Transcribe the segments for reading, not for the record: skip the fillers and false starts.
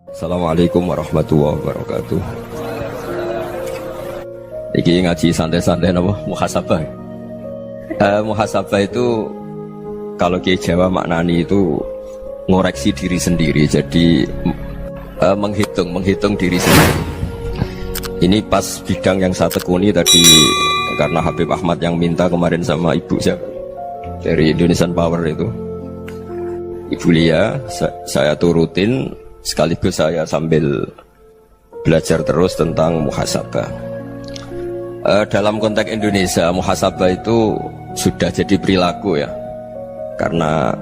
Assalamualaikum warahmatullahi wabarakatuh. Iki ngaji santai-santai napa muhasabah. Muhasabah itu kalau Kiai Jawa maknani itu ngoreksi diri sendiri. Jadi menghitung diri sendiri. Ini pas bidang yang saya tekuni tadi karena Habib Ahmad yang minta kemarin sama ibu saya dari Indonesian Power itu. Ibu Lia, saya turutin sekaligus saya sambil belajar terus tentang muhasabah. Dalam konteks Indonesia, muhasabah itu sudah jadi perilaku ya. Karena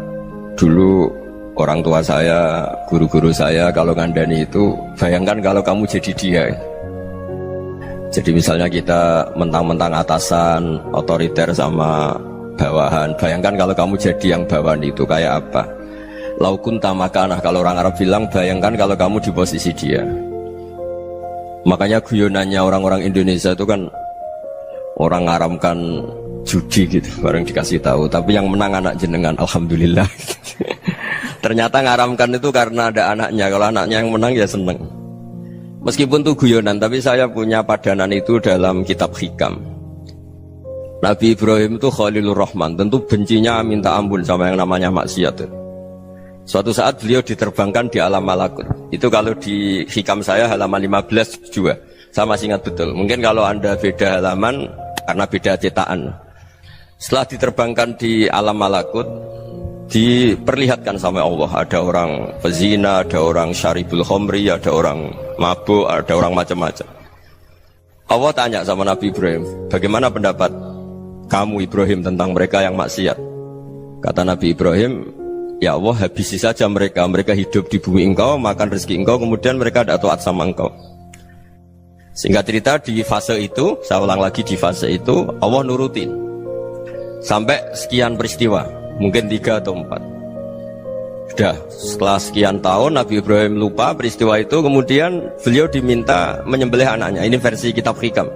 dulu orang tua saya, guru-guru saya kalau ngandani itu, bayangkan kalau kamu jadi dia. Jadi misalnya kita mentang-mentang atasan, otoriter sama bawahan. Bayangkan kalau kamu jadi yang bawahan itu kayak apa? Laukun tamakanah, kalau orang Arab bilang, bayangkan kalau kamu di posisi dia. Makanya guyonannya orang-orang Indonesia itu kan orang ngaramkan judi gitu, bareng dikasih tahu. Tapi yang menang anak jenengan, alhamdulillah. Ternyata ngaramkan itu karena ada anaknya. Kalau anaknya yang menang ya seneng. Meskipun itu guyonan, tapi saya punya padanan itu dalam kitab hikam. Nabi Ibrahim itu Khalilur Rahman, tentu bencinya minta ampun sama yang namanya maksiat. Suatu saat beliau diterbangkan di alam malakut. Itu kalau di hikam saya halaman 15 juga. Saya masih ingat betul. Mungkin kalau Anda beda halaman karena beda cetakan. Setelah diterbangkan di alam malakut, diperlihatkan sama Allah. Ada orang pezina, ada orang syaribul khomri, ada orang mabuk, ada orang macam-macam. Allah tanya sama Nabi Ibrahim, bagaimana pendapat kamu Ibrahim tentang mereka yang maksiat? Kata Nabi Ibrahim, ya Allah, habisi saja mereka. Mereka hidup di bumi engkau, makan rezeki engkau, kemudian mereka tidak taat sama engkau. Singkat cerita, di fase itu, saya ulang lagi, di fase itu Allah nurutin sampai sekian peristiwa, mungkin 3 atau 4. Sudah, setelah sekian tahun Nabi Ibrahim lupa peristiwa itu, kemudian beliau diminta menyembelih anaknya. Ini versi kitab hikam.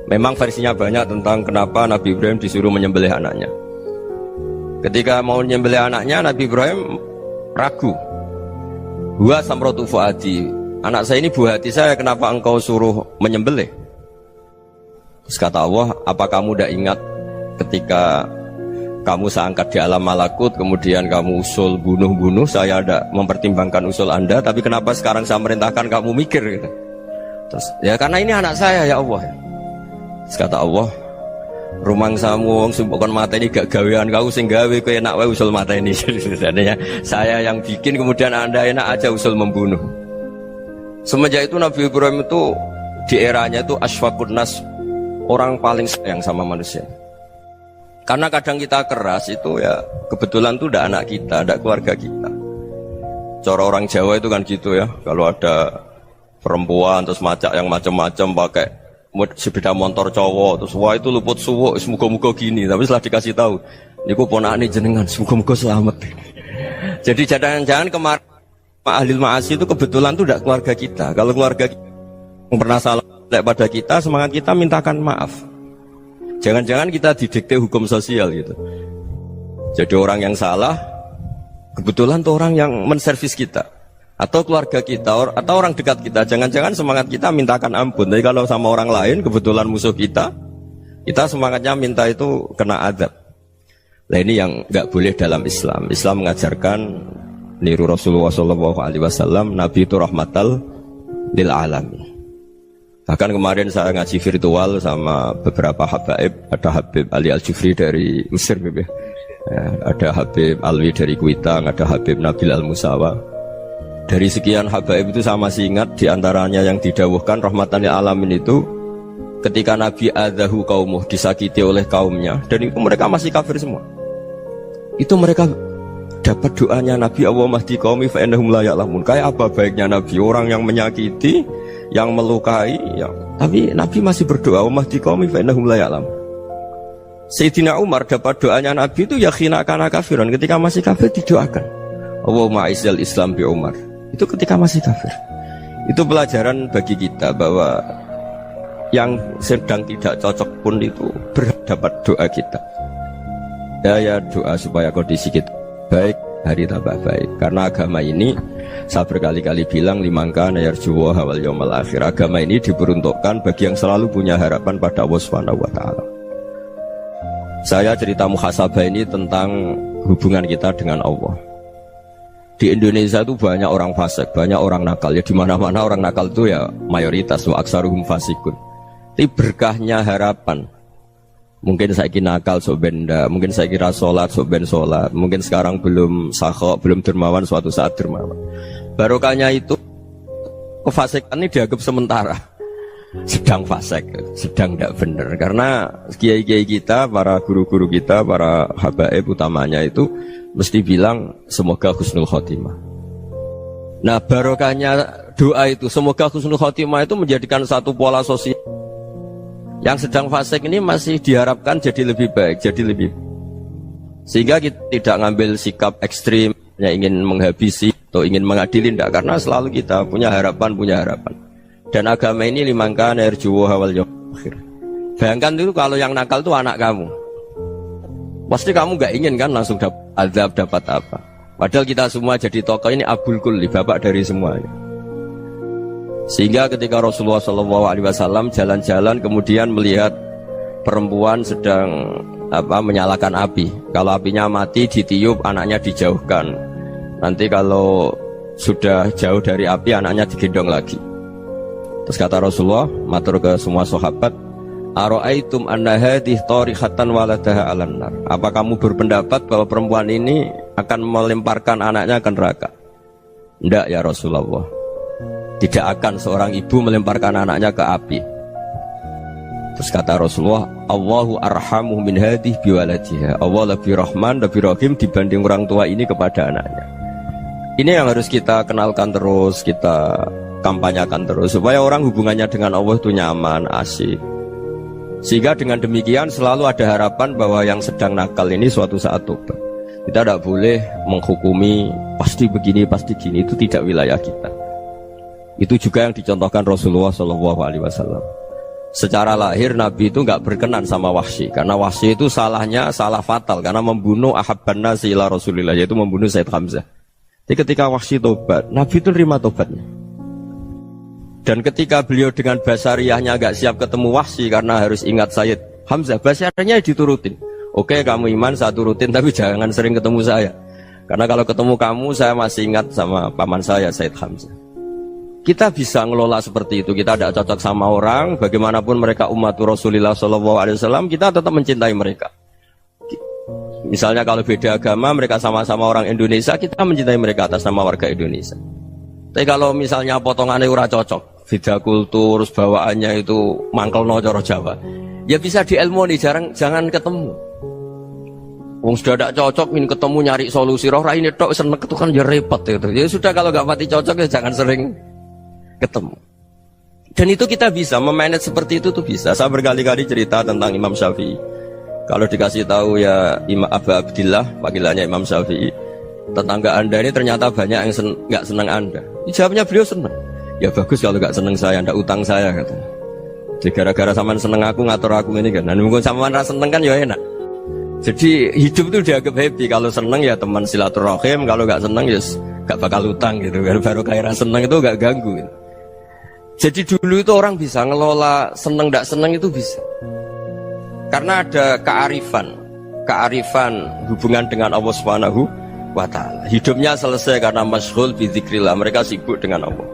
Memang versinya banyak tentang kenapa Nabi Ibrahim disuruh menyembelih anaknya. Ketika mau menyembelih anaknya, Nabi Ibrahim ragu. Huwa samratu fuadi, anak saya ini buah hati saya, kenapa engkau suruh menyembelih? Terus kata Allah, apa kamu tidak ingat ketika kamu saya angkat di alam malakut, kemudian kamu usul bunuh-bunuh, saya tidak mempertimbangkan usul Anda, tapi kenapa sekarang saya merintahkan kamu mikir gitu? Terus, ya karena ini anak saya ya Allah. Terus kata Allah, rumang samu wong sumpukon mata ini gak gawean kau sing gawe kowe enak wae usul mata ini. Sebenarnya saya yang bikin, kemudian Anda enak aja usul membunuh. Semenjak itu Nabi Ibrahim itu di eranya itu asfaqun nas, orang paling sayang sama manusia. Karena kadang kita keras itu ya kebetulan tuh udah anak kita, ada keluarga kita. Cara orang Jawa itu kan gitu ya, kalau ada perempuan terus macak yang macam-macam pakai sepeda motor cowok, terus wah itu luput suwuk, semoga-moga gini. Tapi setelah dikasih tahu, niku ponakane jenengan, semoga-moga selamat. Jadi jangan-jangan kemarin ahli ma'asi itu kebetulan tuh tidak keluarga kita. Kalau keluarga kita yang pernah salah pada kita, semangat kita mintakan maaf. Jangan-jangan kita didikte hukum sosial gitu. Jadi orang yang salah, kebetulan tuh orang yang menservis kita. Atau keluarga kita, atau orang dekat kita. Jangan-jangan semangat kita mintakan ampun. Tapi kalau sama orang lain, kebetulan musuh kita semangatnya minta itu kena adab. Nah ini yang nggak boleh dalam Islam. Islam mengajarkan niru Rasulullah SAW, Nabi itu rahmatal lil alamin. Bahkan kemarin saya ngaji virtual sama beberapa habaib. Ada Habib Ali Al-Jufri dari Mesir, ya. Ada Habib Alwi dari Kuitang, ada Habib Nabil Al-Musawa. Dari sekian habaib itu saya masih ingat diantaranya yang didawuhkan rahmatan lil alamin itu ketika Nabi adzahu qaumuh, disakiti oleh kaumnya, dan itu mereka masih kafir semua. Itu mereka dapat doanya Nabi, Allah mahdi qaumi fa innahum la ya'lamun. Kayak apa baiknya Nabi, orang yang menyakiti, yang melukai, tapi Nabi masih berdoa, Allah mahdi qaumi fa innahum la ya'lamun. Sayyidina Umar dapat doanya Nabi itu yakhina kana kafiran, ketika masih kafir didoakan, Allahumma aizzal Islam bi Umar. Itu ketika masih kafir. Itu pelajaran bagi kita bahwa yang sedang tidak cocok pun itu berdapat doa kita. Ya doa supaya kondisi kita baik, hari tambah baik. Karena agama ini Saya berkali-kali bilang limangka nayarjuwa hawal yawmal akhir. Agama ini diperuntukkan bagi yang selalu punya harapan pada Allah Subhanahu wa taala. Saya cerita muhasabah ini tentang hubungan kita dengan Allah. Di Indonesia itu banyak orang fasik, banyak orang nakal. Ya di mana-mana orang nakal itu ya mayoritas, wa aksaruhum fasikun. Tapi berkahnya harapan. Mungkin saya kira nakal sok benda, mungkin saya kira sholat sok ben sholat, mungkin sekarang belum sakhok, belum dermawan, suatu saat dermawan. Barokahnya itu kefasikan ini dianggap sementara, sedang fasik, sedang tidak benar. Karena kiai-kiai kita, para guru-guru kita, para habaib utamanya itu mesti bilang semoga husnul khotimah. Nah barokahnya doa itu semoga husnul khotimah itu menjadikan satu pola sosial. Yang sedang fasik ini masih diharapkan jadi lebih baik, jadi lebih. Sehingga kita tidak ngambil sikap ekstrim, yang ingin menghabisi atau ingin mengadili, tidak. Karena selalu kita punya harapan. Dan agama ini limangka nerjuwo hawal yawmal akhir. Bayangkan itu kalau yang nakal itu anak kamu. Pasti kamu gak ingin kan langsung dapat azab, dapat apa. Padahal kita semua jadi tokoh ini abul kulli, bapak dari semuanya. Sehingga ketika Rasulullah SAW jalan-jalan kemudian melihat perempuan sedang menyalakan api. Kalau apinya mati ditiup, anaknya dijauhkan. Nanti kalau sudah jauh dari api, anaknya digendong lagi. Terus kata Rasulullah, matur ke semua sahabat, Aro'aitum anna hadih tarihatan waladaha alan nar. Apa kamu berpendapat bahwa perempuan ini akan melemparkan anaknya ke neraka? Tidak ya Rasulullah. Tidak akan seorang ibu melemparkan anaknya ke api. Terus kata Rasulullah, Allahu arhamu min hadih biwaladiha. Allah lebih rahman, lebih rahim dibanding orang tua ini kepada anaknya. Ini yang harus kita kenalkan terus, kita kampanyakan terus, supaya orang hubungannya dengan Allah itu nyaman, asik. Sehingga dengan demikian selalu ada harapan bahwa yang sedang nakal ini suatu saat tobat. Kita tidak boleh menghukumi pasti begini, pasti gini, itu tidak wilayah kita. Itu juga yang dicontohkan Rasulullah SAW. Secara lahir Nabi itu nggak berkenan sama Wahsy, karena Wahsy itu salahnya salah fatal karena membunuh ahabban nasi ila Rasulillah, yaitu membunuh Sayyid Hamzah. Jadi ketika Wahsy tobat, Nabi itu terima tobatnya. Dan ketika beliau dengan basariyahnya nggak siap ketemu Wahsy karena harus ingat Sayyid Hamzah, basariyahnya diturutin. Oke, kamu iman saya turutin, tapi jangan sering ketemu saya. Karena kalau ketemu kamu saya masih ingat sama paman saya Sayyid Hamzah. Kita bisa ngelola seperti itu. Kita tidak cocok sama orang, bagaimanapun mereka umat Rasulullah SAW, kita tetap mencintai mereka. Misalnya kalau beda agama, mereka sama-sama orang Indonesia, kita mencintai mereka atas nama warga Indonesia. Tapi kalau misalnya potongannya ora cocok, beda kultur, bawaannya itu mangkel no coro Jawa, ya bisa diilmoni, jangan ketemu. Wong sudah tidak cocok, ingin ketemu nyari solusi. Roh ini tok seneng itu kan ya repot gitu. Ya sudah kalau nggak pati cocok ya jangan sering ketemu. Dan itu kita bisa memanage seperti itu tuh bisa. Saya berkali-kali cerita tentang Imam Syafi'i. Kalau dikasih tahu ya Imam Abu Abdillah, panggilannya Imam Syafi'i, tetangga anda ini ternyata banyak yang nggak senang anda. Jawabnya beliau senang. Ya bagus kalau nggak senang saya, ndak utang saya katanya. Jadi gara-gara saman seneng aku ngatur aku ini kan. Dan mungkin saman rasa seneng kan ya enak. Jadi hidup itu dianggap happy. Kalau seneng ya teman silaturahim, kalau nggak seneng ya nggak bakal utang gitu. Baru kayak rasa seneng itu nggak ganggu. Gitu. Jadi dulu itu orang bisa ngelola seneng tidak seneng itu bisa. Karena ada kearifan hubungan dengan Allah Subhanahu wa taala. Hidupnya selesai karena masyghul bi dzikrillah, mereka sibuk dengan Allah.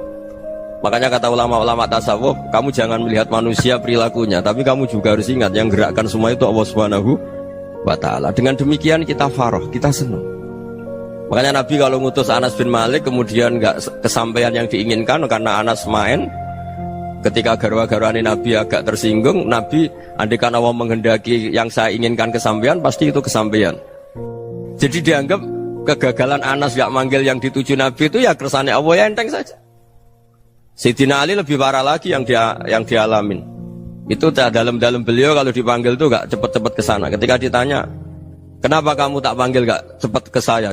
Makanya kata ulama-ulama tasawuf, kamu jangan melihat manusia perilakunya, tapi kamu juga harus ingat yang gerakkan semua itu Allah Subhanahu wa taala. Dengan demikian kita farah, kita senang. Makanya Nabi kalau ngutus Anas bin Malik kemudian nggak kesampaian yang diinginkan karena Anas main. Ketika garwa-garwani Nabi agak tersinggung, Nabi andaikan Allah menghendaki yang saya inginkan kesampaian, pasti itu kesampaian. Jadi dianggap kegagalan Anas gak manggil yang dituju Nabi itu ya kersane Allah, ya enteng saja. Sayyidina Ali lebih parah lagi yang dialamin. Itu dalam beliau kalau dipanggil itu gak cepet-cepet ke sana. Ketika ditanya, kenapa kamu tak panggil gak cepet ke saya?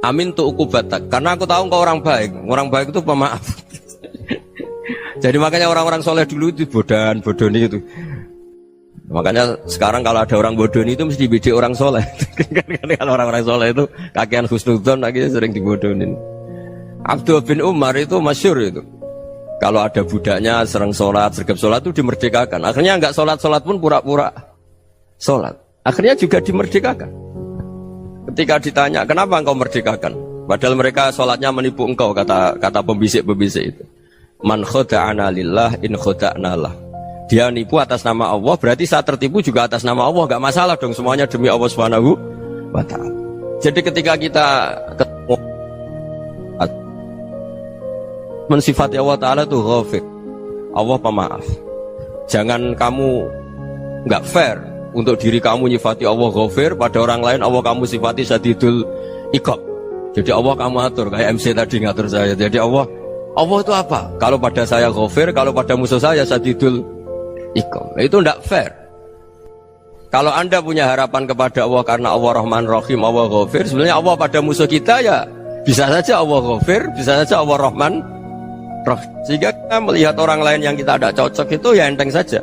Amin tu ukubatak, karena aku tahu engkau orang baik. Orang baik itu pemaaf. Jadi makanya orang-orang soleh dulu itu bodoni itu. Makanya sekarang kalau ada orang bodoni itu mesti beda orang soleh. Kalau orang-orang soleh itu kakean husnudzon lagi sering dibodonin. Abdullah bin Umar itu masyhur itu. Kalau ada budaknya sering sholat, sergap sholat itu dimerdekakan. Akhirnya enggak sholat pun pura-pura sholat. Akhirnya juga dimerdekakan. Ketika ditanya, kenapa engkau merdekakan? Padahal mereka sholatnya menipu engkau, kata pembisik-pembisik itu. Man khoda'ana lillah in khoda'na lah. Dia nipu atas nama Allah, berarti saat tertipu juga atas nama Allah. Enggak masalah dong, semuanya demi Allah Subhanahu wa ta'ala. Jadi ketika kita ketemu mensifati Allah Ta'ala itu ghafir, Allah pemaaf. Jangan kamu enggak fair untuk diri kamu nyifati Allah ghafir, pada orang lain Allah kamu sifati syadidul iqab. Jadi Allah kamu atur, kayak MC tadi ngatur saya. Jadi Allah itu apa? Kalau pada saya ghafir, kalau pada musuh saya syadidul iqab. Itu enggak fair. Kalau Anda punya harapan kepada Allah karena Allah Rahman Rahim, Allah ghafir, sebenarnya Allah pada musuh kita ya bisa saja Allah ghafir, bisa saja Allah Rahman Rahim. Sehingga kita melihat orang lain yang kita tidak cocok itu ya enteng saja.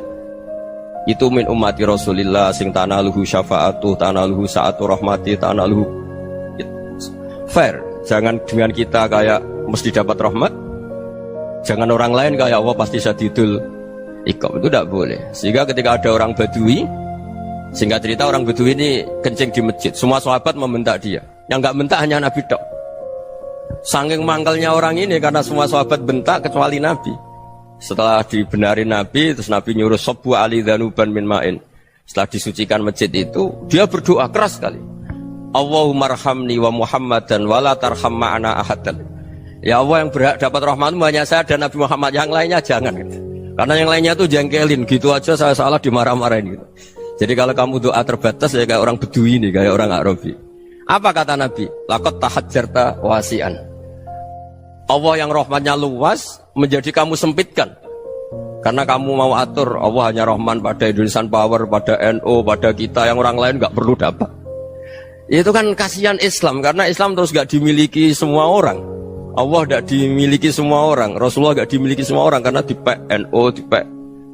Itu min ummati Rasulillah sing tanaluhu syafa'atu, tanaluhu sa'atu rahmati, tanaluhu fair. Jangan dengan kita kayak mesti dapat rahmat. Jangan orang lain kayak Allah pasti syadidul iqab. Itu tidak boleh. Sehingga ketika ada orang Badui, singkat cerita orang Badui ini kencing di masjid, semua sahabat membentak dia. Yang enggak bentak hanya Nabi tok. Saking mangkelnya orang ini karena semua sahabat bentak kecuali Nabi. Setelah dibenarin Nabi, terus Nabi nyuruh sabbu ali dhanuban min ma'in. Setelah disucikan masjid itu, dia berdoa keras sekali. Allahumma arhamni wa Muhammadan wa la tarham ma'ana ahadan. Ya Allah, yang berhak dapat rahmatmu hanya saya dan Nabi Muhammad, yang lainnya jangan gitu. Karena yang lainnya itu jengkelin, gitu aja saya salah dimarah-marahin gitu. Jadi kalau kamu doa terbatas ya kayak orang Bedui ini, kayak orang Arabi. Apa kata Nabi? Laqad tahajjarta wasi'an. Allah yang rahmatnya luas menjadi kamu sempitkan. Karena kamu mau atur Allah hanya Rahman pada Indonesian Power, pada NU, pada kita, yang orang lain gak perlu dapat. Itu kan kasihan Islam, karena Islam terus gak dimiliki semua orang. Allah gak dimiliki semua orang, Rasulullah gak dimiliki semua orang, karena dipek NU, dipek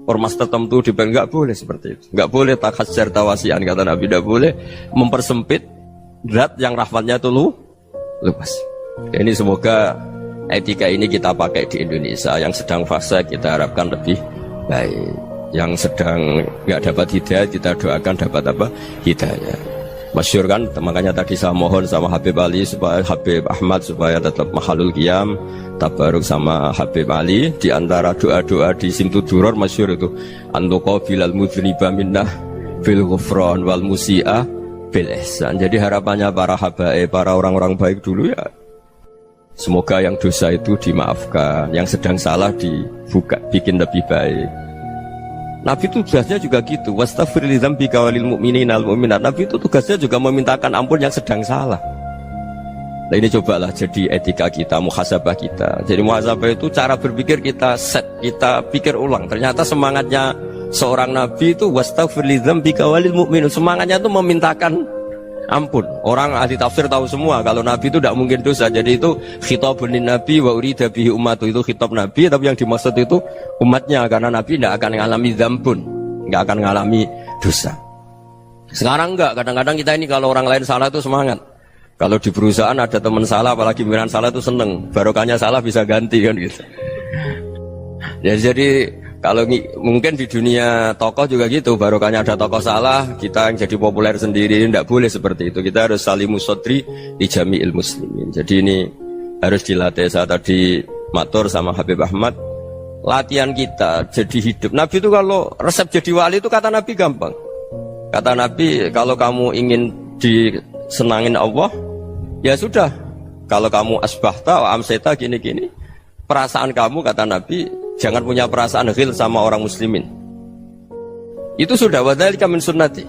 ormas tertentu, dipek, gak boleh seperti itu. Gak boleh takhasyar tawasian, kata Nabi, gak boleh mempersempit zat yang rahmatnya itu luas. Ini semoga etika ini kita pakai di Indonesia. Yang sedang fase kita harapkan lebih baik. Yang sedang nggak dapat hidayah kita doakan dapat apa? Hidayah. Masyhur kan, makanya tadi saya mohon sama Habib Ali supaya Habib Ahmad supaya tetap mahalul qiyam, tabaruk sama Habib Ali. Di antara doa-doa di Simtud Duror masyhur itu antuqa bilal mudhriba minnah bil ghufran wal musi'ah bil ihsan. Jadi harapannya para habaib, para orang-orang baik dulu ya, semoga yang dosa itu dimaafkan, yang sedang salah dibuka, bikin lebih baik. Nabi itu tugasnya juga gitu. Wastaghfir li dzambika walil mu'minina wal mu'minat. Nabi itu tugasnya juga memintakan ampun yang sedang salah. Nah ini cobalah jadi etika kita, muhasabah kita. Jadi muhasabah itu cara berpikir kita set, kita pikir ulang. Ternyata semangatnya seorang Nabi itu wastaghfir li dzambika walil mu'minun. Semangatnya itu memintakan ampun. Orang ahli tafsir tahu semua kalau Nabi itu tidak mungkin dosa. Jadi itu khitabun lin Nabi wa urida bihi ummatu, itu khitab Nabi, tapi yang dimaksud itu umatnya, karena Nabi tidak akan mengalami dzambun, tidak akan mengalami dosa. Sekarang enggak, kadang-kadang kita ini kalau orang lain salah itu semangat. Kalau di perusahaan ada teman salah, apalagi pimpinan salah itu seneng, barokahnya salah bisa ganti kan gitu. Ya, jadi kalau mungkin di dunia tokoh juga gitu, barokahnya ada tokoh salah, kita yang jadi populer sendiri, tidak boleh seperti itu. Kita harus salimus sodri di jami'il muslimin. Jadi ini harus dilatih. Saya tadi matur sama Habib Ahmad, latihan kita jadi hidup. Nabi itu kalau resep jadi wali itu kata Nabi gampang. Kata Nabi, kalau kamu ingin disenangin Allah, ya sudah. Kalau kamu asbahta wa amseta gini-gini, perasaan kamu, kata Nabi, jangan punya perasaan ghil sama orang muslimin. Itu sudah wadzalika min sunnati.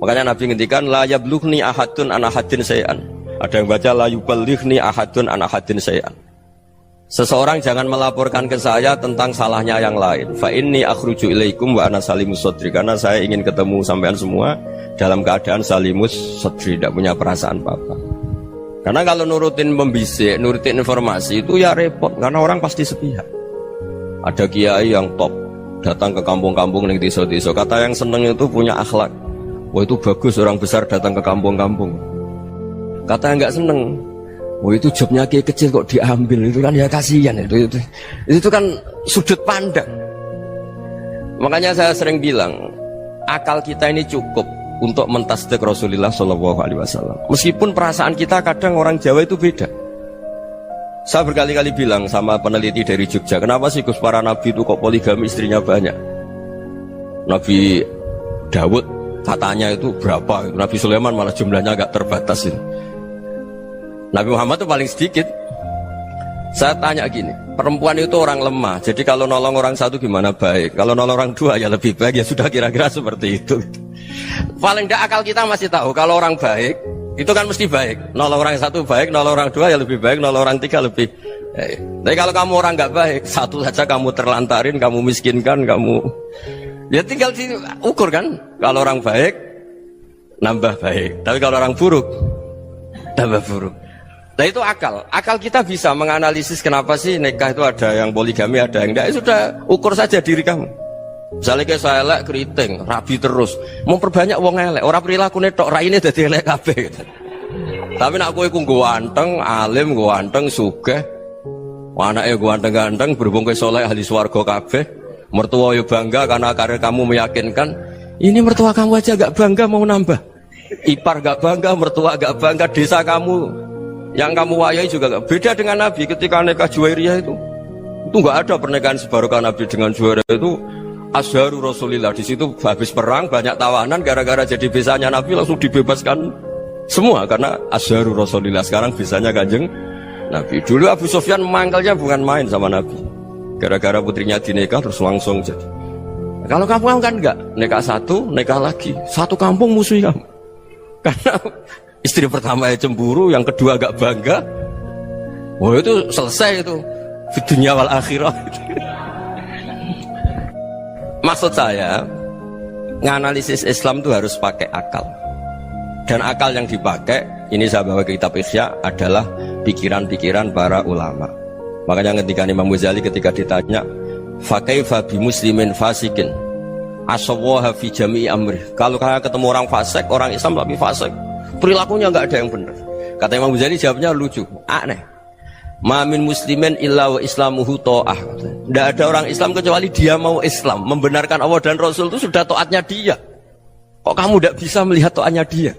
Makanya Nabi ngendikan la yablughni ahadun an ahadin syai'an. Ada yang baca la yuballighni ahadun an ahadin syai'an. Seseorang jangan melaporkan ke saya tentang salahnya yang lain. Fa inni akhruju ilaikum wa ana salimus sadri. Karena saya ingin ketemu sampean semua dalam keadaan salimus sadri, tidak punya perasaan apa-apa. Karena kalau nurutin pembisik, nurutin informasi itu ya repot, karena orang pasti sepihak. Ada kiai yang top datang ke kampung-kampung ning desa-desa, kata yang seneng itu punya akhlak. Wah itu bagus orang besar datang ke kampung-kampung. Kata yang nggak seneng, Oh itu jobnya Kiai kecil kok diambil, itu kan ya kasihan itu kan sudut pandang. Makanya saya sering bilang akal kita ini cukup untuk mentasdik Rasulullah SAW. Meskipun perasaan kita kadang orang Jawa itu beda. Saya berkali-kali bilang sama peneliti dari Jogja, kenapa sih Gus para nabi itu kok poligami istrinya banyak? Nabi Dawud katanya itu berapa? Nabi Sulaiman malah jumlahnya agak terbatas ini. Nabi Muhammad itu paling sedikit. Saya tanya gini, perempuan itu orang lemah, jadi kalau nolong orang satu gimana baik, kalau nolong orang dua ya lebih baik, ya sudah kira-kira seperti itu. Paling tidak akal kita masih tahu kalau orang baik itu kan mesti baik, nolong orang satu baik, nolong orang dua ya lebih baik, nolong orang tiga lebih baik. Tapi kalau kamu orang nggak baik, satu saja kamu terlantarin, kamu miskinkan, kamu ya tinggal diukur kan. Kalau orang baik nambah baik, tapi kalau orang buruk tambah buruk. Nah itu akal. Akal kita bisa menganalisis kenapa sih nikah itu ada yang poligami, ada yang enggak. Sudah ukur saja diri kamu. Misalnya kayak saya elek keriting, rabi terus, memperbanyak wong elek. Orang perilaku netok, raine dadi elek kabeh. Tapi nak kowe ku ganteng, alim, ganteng, sugih. Anake ganteng-ganteng, berhubung kowe saleh ahli swarga kabeh. Mertua yo bangga karena karir kamu meyakinkan. Ini mertua kamu aja gak bangga mau nambah. Ipar gak bangga, mertua gak bangga, desa kamu yang kamu wayai juga gak beda dengan Nabi ketika nikah Juwairiyah itu nggak ada pernikahan sebarokah Nabi dengan Juwairiyah itu Azharu Rasulillah. Di situ habis perang banyak tawanan gara-gara jadi besanya Nabi langsung dibebaskan semua karena Azharu Rasulillah. Sekarang besanya Kanjeng Nabi. Dulu Abu Sufyan mangkalnya bukan main sama Nabi gara-gara putrinya dinikah terus langsung jadi. Kalau kamu kan enggak, nikah satu, nikah lagi, satu kampung musuh kamu karena istri pertama ya cemburu, yang kedua agak bangga. Wah itu selesai itu di dunia wal akhirah. Maksud saya nganalisis Islam itu harus pakai akal. Dan akal yang dipakai, ini saya bawa ke kitab Ihya, adalah pikiran-pikiran para ulama. Makanya ketika Imam Ghazali ketika ditanya fakaifa bi muslimin fasikin asawaha fi jami'i amri, kalau kalian ketemu orang fasik, orang Islam tapi fasik, perilakunya nggak ada yang benar. Kata Imam Ghazali jawabnya lucu, aneh. Mamin muslimin illa wa islamuhu ta'ah. Tidak ada orang Islam kecuali dia mau Islam, membenarkan Allah dan Rasul itu sudah taatnya dia. Kok kamu tidak bisa melihat taatnya dia?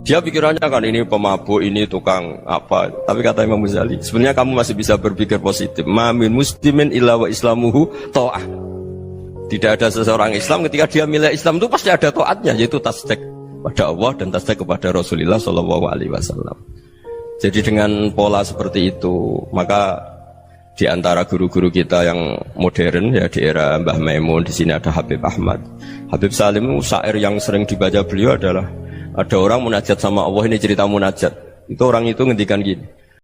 Dia pikirannya kan ini pemabuk, ini tukang apa. Tapi kata Imam Ghazali, sebenarnya kamu masih bisa berpikir positif. Mamin muslimin illa wa islamuhu ta'ah. Tidak ada seseorang Islam ketika dia milih Islam itu pasti ada taatnya, yaitu tasdik pada Allah dan tasdik kepada Rasulullah SAW. Jadi dengan pola seperti itu, maka di antara guru-guru kita yang modern ya di era Mbah Maimun, di sini ada Habib Ahmad. Habib Salim syair yang sering dibaca beliau adalah ada orang munajat sama Allah, ini cerita munajat. Itu orang itu ngendikan gini,